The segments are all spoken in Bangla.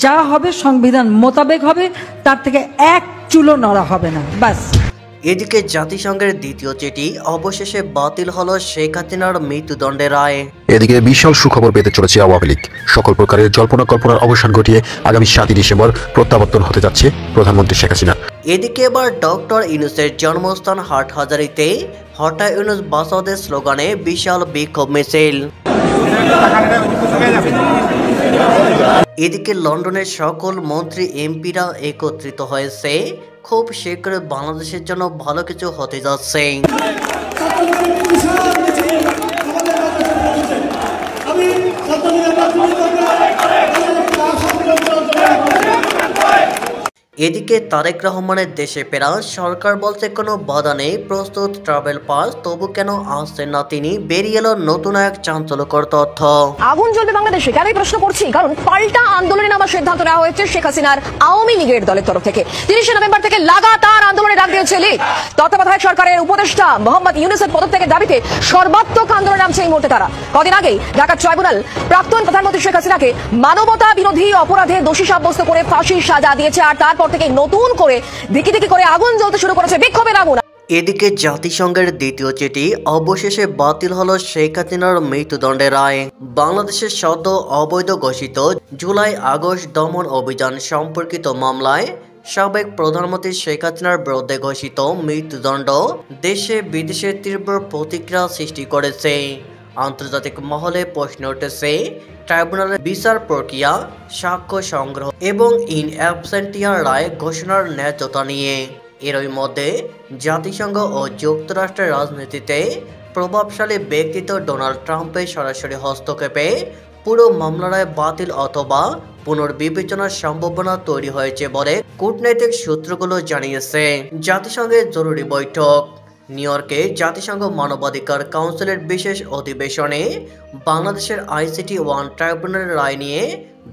যা হবে সংবিধান মোতাবেক হবে, তার থেকে এক চুলো নড়া হবে না, ব্যাস। এদিকে জাতিসংঘের দ্বিতীয় চিঠি অবশেষে বাতিল হলো শেখ হাসিনার মৃত্যুদণ্ডের রায়। এদিকে বিশাল সুখবর পেতে চলেছে আওয়ামী লীগ। সকল প্রকারের জল্পনা কল্পনার অবসান ঘটিয়ে আগামী 7 ডিসেম্বর প্রত্যাবর্তন হতে যাচ্ছে প্রধানমন্ত্রী শেখ হাসিনা। এদিকে এবার ডক্টর ইউনূসের জন্মস্থান হাটহাজারীতে হটা ইউনূস বাঁচাওদের স্লোগানে বিশাল বিক্ষোভ মিছিল। এদিকে লন্ডনের সকল মন্ত্রী এমপিরা একত্রিত হয়েছে, খুব শীঘ্রই বাংলাদেশের জন্য ভালো কিছু হতে যাচ্ছে। এদিকে তারেক রহমানের দেশে ফেরা, সরকার বলছে কোনো বাধা নেই, প্রস্তুত ট্রাভেল পাস, তবু কেন আসছেন না তিনি? বেরিয়ে এলো নতুন এক চাঞ্চল্যকর তথ্য। আগুন জ্বলবে বাংলাদেশে, কেনই প্রশ্ন করছি, কারণ পাল্টা আন্দোলনে নামার সিদ্ধান্ত নেওয়া হয়েছে শেখ হাসিনার আওয়ামী লীগের দলের তরফ থেকে। 30 নভেম্বর থেকে লাগাতার আন্দোলনে ডাক দিয়েছে লীগ। তত্ত্বাবধায়ক সরকারের উপদেষ্টা মোহাম্মদ ইউনূসের পদত্যাগের দাবিতে সর্বাত্মক আন্দোলনে নামছে এই মুহূর্তে তারা। কদিন আগেই ঢাকা ট্রাইব্যুনাল প্রাক্তন প্রধানমন্ত্রী শেখ হাসিনাকে মানবতা বিরোধী অপরাধে দোষী সাব্যস্ত করে ফাঁসির সাজা দিয়েছে, আর তারপর থেকে নতুন করে দিকি দিকি করে আগুন জ্বলতে শুরু করেছে বিক্ষোভের আগুন। এদিকে জাতিসংঘের দ্বিতীয় চিঠি অবশেষে বাতিল হলো শেখ হাসিনার মৃত্যুদণ্ডের রায়। বাংলাদেশের সদ্য অবৈধ ঘোষিত জুলাই আগস্ট দমন অভিযান সম্পর্কিত মামলায় সাবেক প্রধানমন্ত্রী শেখ হাসিনার বিরুদ্ধে ঘোষিত মৃত্যুদণ্ড দেশে বিদেশে তীব্র প্রতিক্রিয়া সৃষ্টি করেছে। আন্তর্জাতিক মহলে প্রশ্ন উঠেছে ট্রাইব্যুনালের বিচার প্রক্রিয়া, সাক্ষ্য সংগ্রহ এবং ইন অ্যাবসেন্টিয়া রায় ঘোষণার ন্যায্যতা নিয়ে। এরই মধ্যে জাতিসংঘ ও যুক্তরাষ্ট্রের রাজনীতিতে প্রভাবশালী ব্যক্তিত্ব ডোনাল্ড ট্রাম্পের সরাসরি হস্তক্ষেপে পুরো মামলার রায় বাতিল অথবা পুনর্বিবেচনার সম্ভাবনা তৈরি হয়েছে বলে কূটনৈতিক সূত্রগুলো জানিয়েছে। জাতিসংঘের জরুরি বৈঠক নিউ ইয়র্কে জাতিসংঘ মানবাধিকার কাউন্সিলের বিশেষ অধিবেশনে বাংলাদেশের আইসিটি 1 ট্রাইব্যুনালের রায় নিয়ে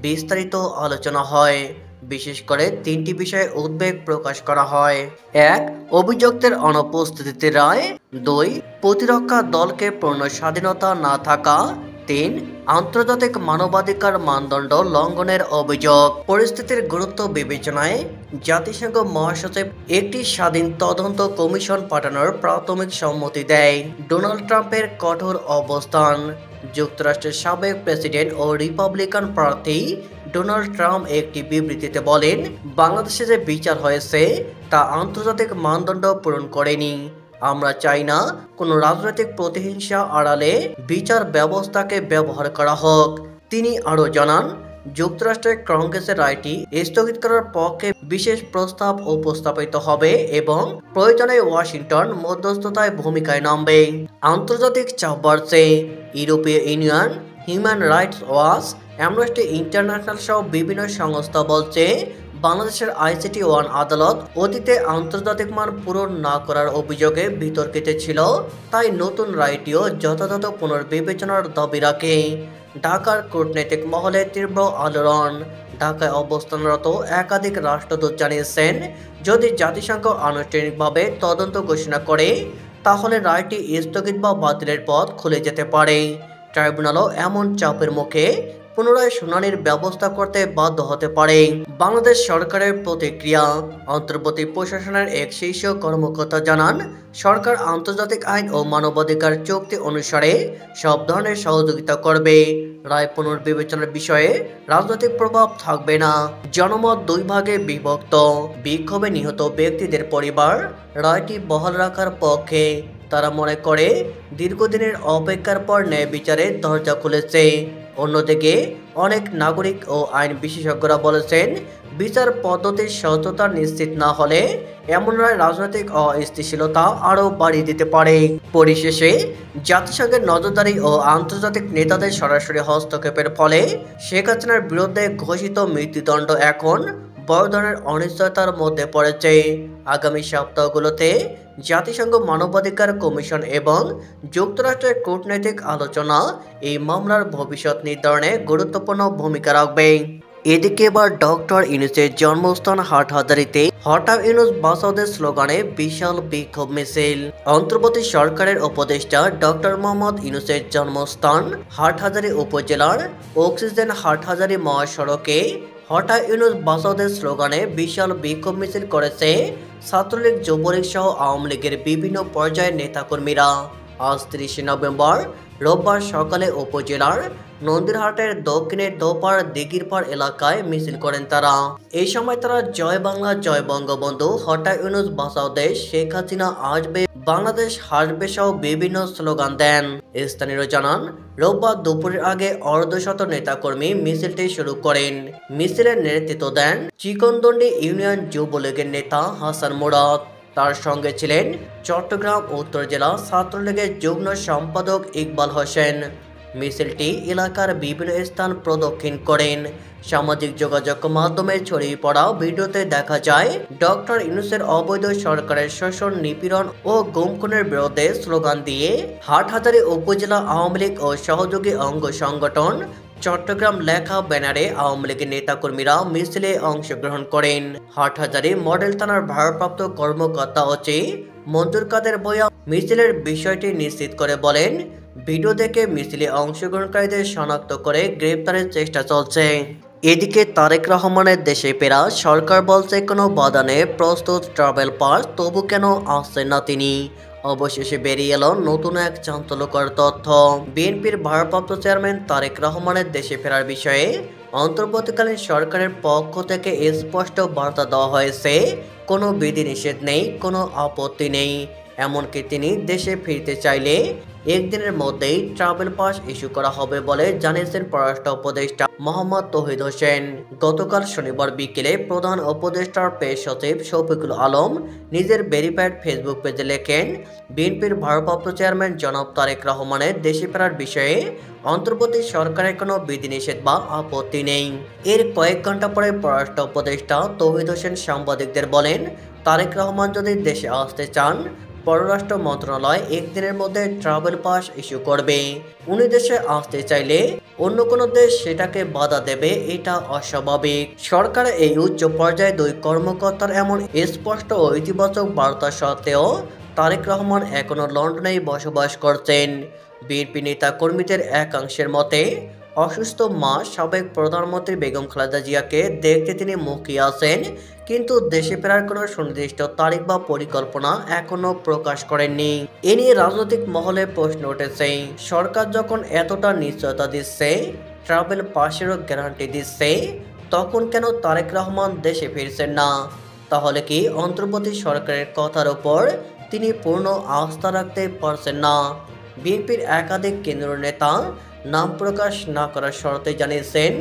বিস্তারিত আলোচনা হয়। বিশেষ করে 3টি বিষয়ে উদ্বেগ প্রকাশ করা হয়। 1. অভিযুক্তের অনুপস্থিতিতে রায়। 2. প্রতিরক্ষা দলকে পূর্ণ স্বাধীনতা না থাকা। 3. আন্তর্জাতিক মানবাধিকার মানদণ্ড লঙ্ঘনের অভিযোগ। পরিস্থিতির গুরুত্ব বিবেচনায় জাতিসংঘ মহাসচিব একটি স্বাধীন তদন্ত কমিশন পাঠানোর প্রাথমিক সম্মতি দেয়। ডোনাল্ড ট্রাম্পের কঠোর অবস্থান। যুক্তরাষ্ট্রের সাবেক প্রেসিডেন্ট ও রিপাবলিকান প্রার্থী ডোনাল্ড ট্রাম্প একটি বিবৃতিতে বলেন, বাংলাদেশে যে বিচার হয়েছে তা আন্তর্জাতিক মানদণ্ড পূরণ করেনি। আমরা চাই না কোনো রাজনৈতিক প্রতিহিংসা আড়ালে বিচার ব্যবস্থাকে ব্যবহার করা হোক। তিনি আরও জানান, যুক্তরাষ্ট্রের কংগ্রেসের রায়টি স্থগিত করার পক্ষে বিশেষ প্রস্তাব উপস্থাপিত হবে এবং প্রয়োজনে ওয়াশিংটন মধ্যস্থতায় ভূমিকায় নামবে। আন্তর্জাতিক চাপ বাড়ছে। ইউরোপীয় union, human rights watch, amnesty international সহ বিভিন্ন সংস্থা বলছে বাংলাদেশের আইসিটি 1 আদালত অতীতে আন্তর্জাতিক মান পূরণ না করার অভিযোগে বিতর্কিত ছিল, তাই নতুন রায়টিও যথাযথ পুনর্বিবেচনার দাবি রাখে। ঢাকার কূটনৈতিক মহলে তীব্র আলোড়ন। ঢাকায় অবস্থানরত একাধিক রাষ্ট্রদূত জানিয়েছেন, যদি জাতিসংঘ আনুষ্ঠানিকভাবে তদন্ত ঘোষণা করে তাহলে রায়টি স্থগিত বা বাতিলের পথ খুলে যেতে পারে। ট্রাইব্যুনালও এমন চাপের মুখে পুনরায় শুনানির ব্যবস্থা করতে বাধ্য হতে পারে। বাংলাদেশ সরকারের প্রতিক্রিয়া। অন্তর্বর্তী প্রশাসনের এক শীর্ষ কর্মকর্তা জানান, সরকার আন্তর্জাতিক আইন ও মানবাধিকার চুক্তি অনুসারে সব ধরনের সহযোগিতা করবে। রায় পুনর্বিবেচনার বিষয়ে রাজনৈতিক প্রভাব থাকবে না। জনমত 2 ভাগে বিভক্ত। বিক্ষোভে নিহত ব্যক্তিদের পরিবার রায়টি বহাল রাখার পক্ষে। তারা মনে করে দীর্ঘদিনের অপেক্ষার পর ন্যায় বিচারের দরজা খুলেছে। অন্যদিকে অনেক নাগরিক ও আইন বিশেষজ্ঞরা বলেছেন, বিচার পদ্ধতির সততা নিশ্চিত না হলে এমন রায় রাজনৈতিক অস্থিতিশীলতা আরও বাড়িয়ে দিতে পারে। পরিশেষে জাতিসংঘের নজরদারি ও আন্তর্জাতিক নেতাদের সরাসরি হস্তক্ষেপের ফলে শেখ হাসিনার বিরুদ্ধে ঘোষিত মৃত্যুদণ্ড এখন বড় ধরনের অনিশ্চয়তার মধ্যে পড়েছে। আগামী সপ্তাহগুলোতে জাতিসংঘ মানবাধিকার কমিশন এবং যুক্তরাষ্ট্রের কূটনৈতিক আলোচনা এই মামলার ভবিষ্যৎ নির্ধারণে গুরুত্বপূর্ণ ভূমিকা রাখবে। এদিকে এবার ডক্টর ইউনূসের জন্মস্থান হাটহাজারীতে হটা ইউনূস বাঁচাওদের স্লোগানে বিশাল বিক্ষোভ মিছিল। অন্তর্বর্তী সরকারের উপদেষ্টা ডক্টর মোহাম্মদ ইউনূসের জন্মস্থান হাটহাজারী উপজেলার অক্সিজেন হাটহাজারী মহাসড়কে হঠাৎ ইউনুস বাঁচাওদের স্লোগানে বিশাল বিক্ষোভ মিছিল করেছে ছাত্রলীগ, যুবলীগ সহ আওয়ামী লীগের বিভিন্ন পর্যায়ের নেতাকর্মীরা। আজ 30 নভেম্বর রোববার সকালে উপজেলার নন্দীরহাটের দক্ষিণের দোপাড় দিঘিরপাড় এলাকায় মিছিল করেন তারা। এই সময় তারা জয় বাংলা, জয় বঙ্গবন্ধু, হঠাৎ ইউনুস বাঁচাও দেশ, শেখ হাসিনা আসবে, বাংলাদেশ হাসবে সহ বিভিন্ন স্লোগান দেন। স্থানীয়রা জানান, রোববার দুপুরের আগে অর্ধশত নেতাকর্মী মিছিলটি শুরু করেন। মিছিলের নেতৃত্ব দেন চিকনদন্ডি ইউনিয়ন যুবলীগের নেতা হাসান মুরাদ। তার সঙ্গে ছিলেন চট্টগ্রাম উত্তর জেলা ছাত্রলীগের যুগ্ম সম্পাদক ইকবাল হোসেন। মিছিলটি এলাকার বিভিন্ন স্থান প্রদক্ষিণ করেন। সামাজিক যোগাযোগ মাধ্যমে ছড়িয়ে পড়া ভিডিওতে দেখা যায় ডক্টর ইউনূসের অবৈধ সরকারের শোষণ, নিপীড়ন ও গুম-খুনের বিরুদ্ধে স্লোগান দিয়ে হাটহাজারী উপজেলা আওয়ামী লীগ ও সহযোগী অঙ্গ সংগঠন চট্টগ্রাম লেখা ব্যানারে আওয়ামী লীগের নেতাকর্মীরা মিছিলে অংশগ্রহণ করেন। হাটহাজারী মডেল থানার ভারপ্রাপ্ত কর্মকর্তা ওসি মঞ্জুর কাদের ভূঁইয়া মিছিলের বিষয়টি নিশ্চিত করে বলেন, ভিডিও দেখে মিছিলে অংশগ্রহণকারীদের শনাক্ত করে গ্রেপ্তারের চেষ্টা চলছে। এদিকে তারেক রহমানের দেশে ফেরা, সরকার বলছে কোনো বাধা নেই, প্রস্তুত ট্রাভেল পাস, তবু কেন আসছেন না তিনি? অবশেষে বেরিয়ে এলো নতুন এক চাঞ্চল্যকর তথ্য। বিএনপির ভারপ্রাপ্ত চেয়ারম্যান তারেক রহমানের দেশে ফেরার বিষয়ে অন্তর্বর্তীকালীন সরকারের পক্ষ থেকে স্পষ্ট বার্তা দেওয়া হয়েছে। কোনো বিধিনিষেধ নেই, কোনো আপত্তি নেই। এমনকি তিনি দেশে ফিরতে চাইলে একদিনের মধ্যেই ট্রাভেল পাস ইস্যু করা হবে বলে জানিয়েছেন পররাষ্ট্র উপদেষ্টা মোহাম্মদ তৌহিদ হোসেন। গতকাল শনিবার বিকেলে প্রধান উপদেষ্টার প্রেস সচিব শফিকুল আলম নিজের ভেরিফাইড ফেসবুক পেজে লেখেন, বিএনপির ভারপ্রাপ্ত চেয়ারম্যান জনাব তারেক রহমানের দেশে ফেরার বিষয়ে অন্তর্বর্তী সরকারের কোনো বিধিনিষেধ বা আপত্তি নেই। এর কয়েক ঘন্টা পরে পররাষ্ট্র উপদেষ্টা তৌহিদ হোসেন সাংবাদিকদের বলেন, তারেক রহমান যদি দেশে আসতে চান, পররাষ্ট্র মন্ত্রণালয় একদিনের মধ্যে ট্রাভেল পাস ইস্যু করবে। উনি দেশে আসতে চাইলে অন্য কোনো দেশ সেটাকে বাধা দেবে, এটা অস্বাভাবিক। সরকারের এই উচ্চ পর্যায়ে দুই কর্মকর্তার এমন স্পষ্ট ও ইতিবাচক বার্তা সত্ত্বেও তারেক রহমান এখনো লন্ডনেই বসবাস করছেন। বিএনপি নেতা কর্মীদের একাংশের মতে, অসুস্থ মা সাবেক প্রধানমন্ত্রী বেগম খালেদা জিয়াকে দেখতে তিনি মুখিয়ে আছেন, কিন্তু দেশে ফেরার কোনো সুনির্দিষ্ট তারিখ বা পরিকল্পনা এখনো প্রকাশ করেননি। এ নিয়ে রাজনৈতিক মহলে প্রশ্ন উঠেছে, সরকার যখন এতটা নিশ্চয়তা দিচ্ছে, ট্রাভেল পাসেরও গ্যারান্টি দিচ্ছে, তখন কেন তারেক রহমান দেশে ফিরছেন না? তাহলে কি অন্তর্বর্তী সরকারের কথার উপর তিনি পূর্ণ আস্থা রাখতে পারছেন না? বিএনপির একাধিক কেন্দ্রীয় নেতা নাম প্রকাশ না করার শর্তে জানিয়েছেন,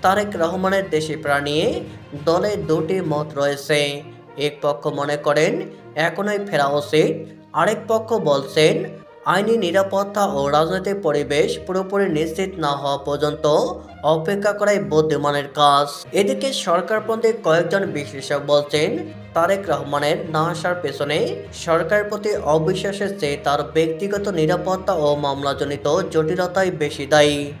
তারেক রহমানের দেশে ফেরা নিয়ে দলে দুটি মত রয়েছে। এক পক্ষ মনে করেন এখনই ফেরা উচিত, আরেক পক্ষ বলছেন আইনি নিরাপত্তা ও রাজনৈতিক পরিবেশ পুরোপুরি নিশ্চিত না হওয়া পর্যন্ত অপেক্ষা করাই বুদ্ধিমানের কাজ। এদিকে সরকারপন্থী কয়েকজন বিশ্লেষক বলছেন, তারেক রহমানের না আসার পেছনে সরকারের প্রতি অবিশ্বাসের চেয়ে তার ব্যক্তিগত নিরাপত্তা ও মামলাজনিত জটিলতাই বেশি দায়ী।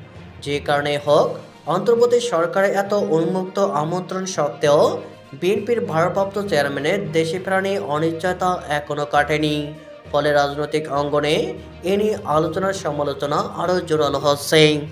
যে কারণে হোক, অন্তর্বর্তী সরকারের এত উন্মুক্ত আমন্ত্রণ সত্ত্বেও বিএনপির ভারপ্রাপ্ত চেয়ারম্যানের দেশে ফেরা নিয়ে অনিশ্চয়তা এখনো কাটেনি। ফলে রাজনৈতিক অঙ্গনে এ নিয়ে আলোচনা সমালোচনা আরও জোরালো হচ্ছে।